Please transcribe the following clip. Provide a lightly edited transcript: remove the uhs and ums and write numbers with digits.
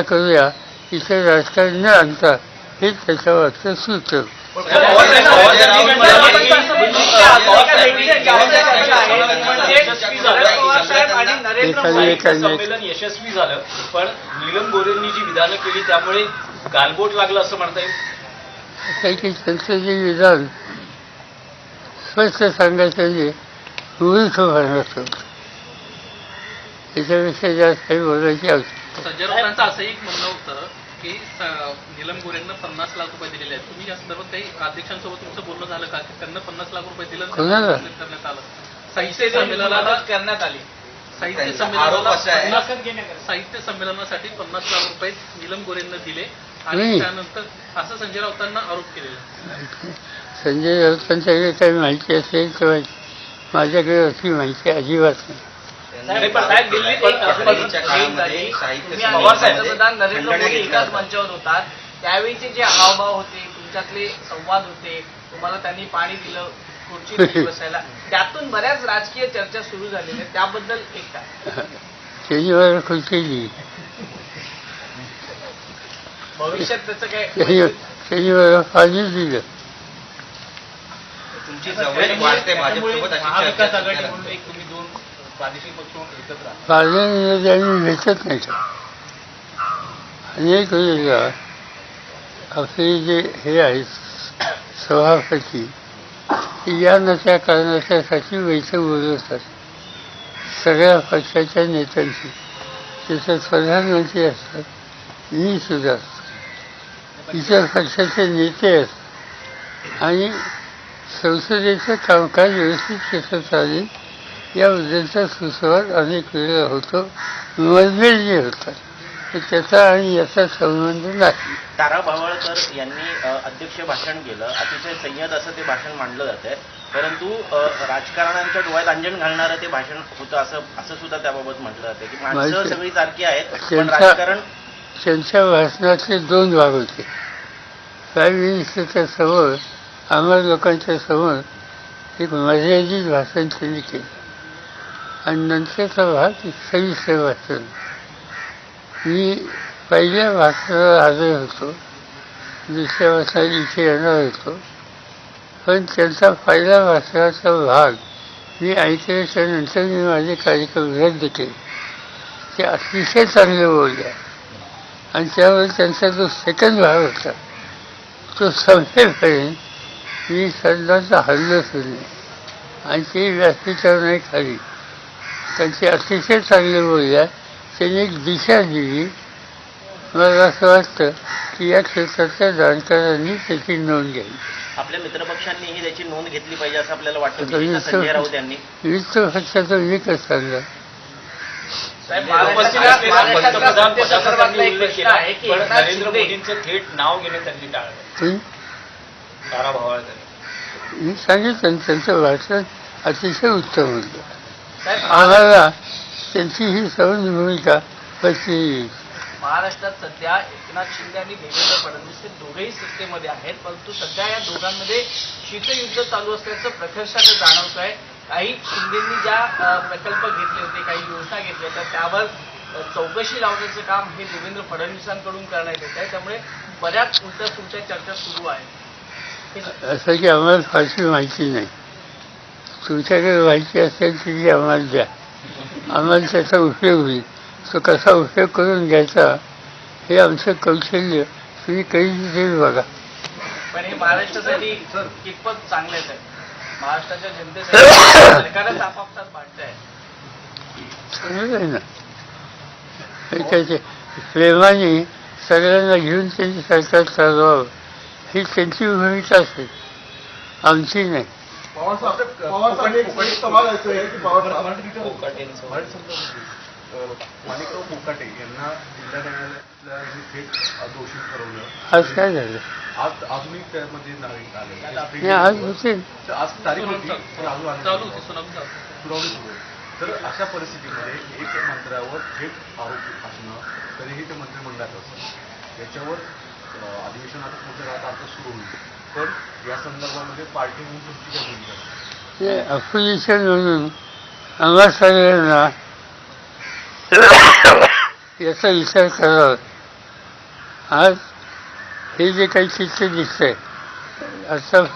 करूया इथे राजकारण न आणता हे त्याच्यावरचं सूत्र. संमेलन यशस्वी झालं, पण नीलम गोऱ्हेंनी जी विधानं केली त्यामुळे गालबोट लागलं असं म्हणता येईल. काही त्यांचं जे विधान स्पष्ट सांगायचं म्हणजे मूर्ख भावनाचं होतं. त्याच्यापेक्षा जास्त काही बोलायची आवश्यकता. संजय राऊतांचं असं एक म्हणणं होतं की नीलम गोऱ्हेंना 50 लाख रुपये दिलेले आहेत. तुम्ही या संदर्भात काही अध्यक्षांसोबत तुमचं बोलणं झालं का की त्यांना 50 लाख रुपये दिलं करण्यात आलं? साहित्य संमेलनाला करण्यात आली. साहित्य संमेलनासाठी 50 लाख रुपये नीलम गोऱ्हेंना दिले आणि त्यानंतर असं संजय राऊतांना आरोप केलेला. संजय राऊतांच्याकडे काही माहिती असेल तर माझ्याकडे अशी माहिती अजिबात नाही. पंतप्रधान नरेंद्र मोदी एकाच मंचावर होतात, त्यावेळीचे जे हावभाव होते, तुमच्यातले संवाद होते, तुम्हाला त्यांनी पाणी दिलं खुर्ची बसायला, त्यातून बऱ्याच राजकीय चर्चा सुरू झालेल्या, त्याबद्दल एक काय? शनिवार खुर्ची दिली, भविष्यात त्याचं काय? शनिवार पाणी दिलं. तुमची जवळ वाढते भाजपसोबत महाविकास आघाडी म्हणून एक तुम्ही दोन प्रादेशिक पक्ष एकत्र पार्लमेंटमध्ये आम्ही भेटत नाही. अनेक वेळेला आपले जे हे आहेत सभापती या न त्या कारणासाठी बैठक बोलवतात सगळ्या पक्षाच्या नेत्यांची. त्याच्यात प्रधानमंत्री असतात, मी सुद्धा असतो, इतर पक्षाचे नेते असतात आणि संसदेचं कामकाज व्यवस्थित कसं चालेल याबद्दलचा सुसंवाद अनेक वेळेला होतो. मतभेद जे होतात तर त्याचा आणि याचा संबंध नाही. तारा भावळकर यांनी अध्यक्ष भाषण केलं, अतिशय संयत असं ते भाषण मांडलं जात आहे, परंतु राजकारणांच्या डोळ्यात अंजन घालणारं ते भाषण होतं असं सुद्धा त्याबाबत म्हटलं जातं की माणसं सगळी सारखी आहेत पण राजकारण. त्यांच्या भाषणातले दोन भाग होते. प्राईम मिनिस्टरच्या समोर आम्हा लोकांच्या समोर एक मर्यादित भाषण त्यांनी केलं आणि नंतरचा भाग सविस्तर भाषण. मी पहिल्या भाषणाला हजर होतो, दुसऱ्या भाषणात इथे येणार होतो, पण त्यांचा पहिला भाषणाचा भाग मी ऐकल्याच्या नंतर मी माझे कार्यक्रम रद्द केले. ते अतिशय चांगले बोलले आणि त्यामुळे त्यांचा जो सेकंड भाग होता तो संपेपर्यंत मी सदनाचा हल्लोच नाही आणि ते व्यासपीठावर खाली. त्यांचे अतिशय चांगले बोलल्या, त्यांनी एक दिशा दिली. मला असं वाटतं की या क्षेत्रातल्या जाणकारांनी त्याची नोंद घ्यावी. आपल्या मित्रपक्षांनीही त्याची नोंद घेतली पाहिजे असं आपल्याला वाटतं. संजय राऊत यांनी मित्र पक्षाचा विकास सांगा. पंतप्रधान पदासाठी उल्लेख केला पण नरेंद्र मोदींचं थेट नाव घेणे त्यांनी टाळलं. तारा भावळकर मी सांगितलं त्यांचं भाषण अतिशय उत्तम होतं. आम्हाला त्यांची ही सवय भूमिका बसली. महाराष्ट्रात सध्या एकनाथ शिंदे आणि देवेंद्र फडणवीस हे दोघेही सत्तेमध्ये आहेत, परंतु सध्या या दोघांमध्ये शीतयुद्ध चालू असल्याचं प्रकर्षाने जाणवत आहे. काही शिंदेंनी ज्या प्रकल्प घेतले होते, काही योजना घेतल्या होत्या, त्यावर चौकशी लावण्याचं काम हे देवेंद्र फडणवीसांकडून करण्यात येत आहे. त्यामुळे बऱ्याच उलट्या सुलट्या चर्चा सुरू आहेत. असं की आम्हाला फारशी माहिती नाही. तुमच्याकडे माहिती असेल ती आम्हाला द्या, आम्हाला त्याचा उपयोग होईल. तो कसा उपयोग करून घ्यायचा हे आमचं कौशल्य तुम्ही काही देईल बघा. पण हे महाराष्ट्रासाठी कितपत चांगलेच आहे? महाराष्ट्राच्या जनतेसाठी सरकारच आपापसात भांडत आहे. चांगलं आहे ना. त्याचे प्रेमाने सगळ्यांना घेऊन त्यांची सरकार चालवावं ही त्यांची भूमिका असेल, आमची नाही. माणिकराव कोकाटे यांना जिल्हा न्यायालयातल्या थेट दोषी ठरवलं. आज काय झालं? आज अजूनही त्यामध्ये नागरिक आले. आज होते, आज तारीख होती पण अजून सुनावणी सुरू सुरू. तर अशा परिस्थितीमध्ये एक मंत्र्यावर थेट आरोप असणं, तरीही ते मंत्रिमंडळात असतं, याच्यावर अधिवेशन आता पुढच्या काळात आता सुरू होईल. पण या संदर्भामध्ये पार्टी म्हणून तुमची काय भूमिका? अपोजिशन म्हणून आम्हा सगळ्यांना याचा विचार करावा आज हे जे काही चित्र दिसतंय असं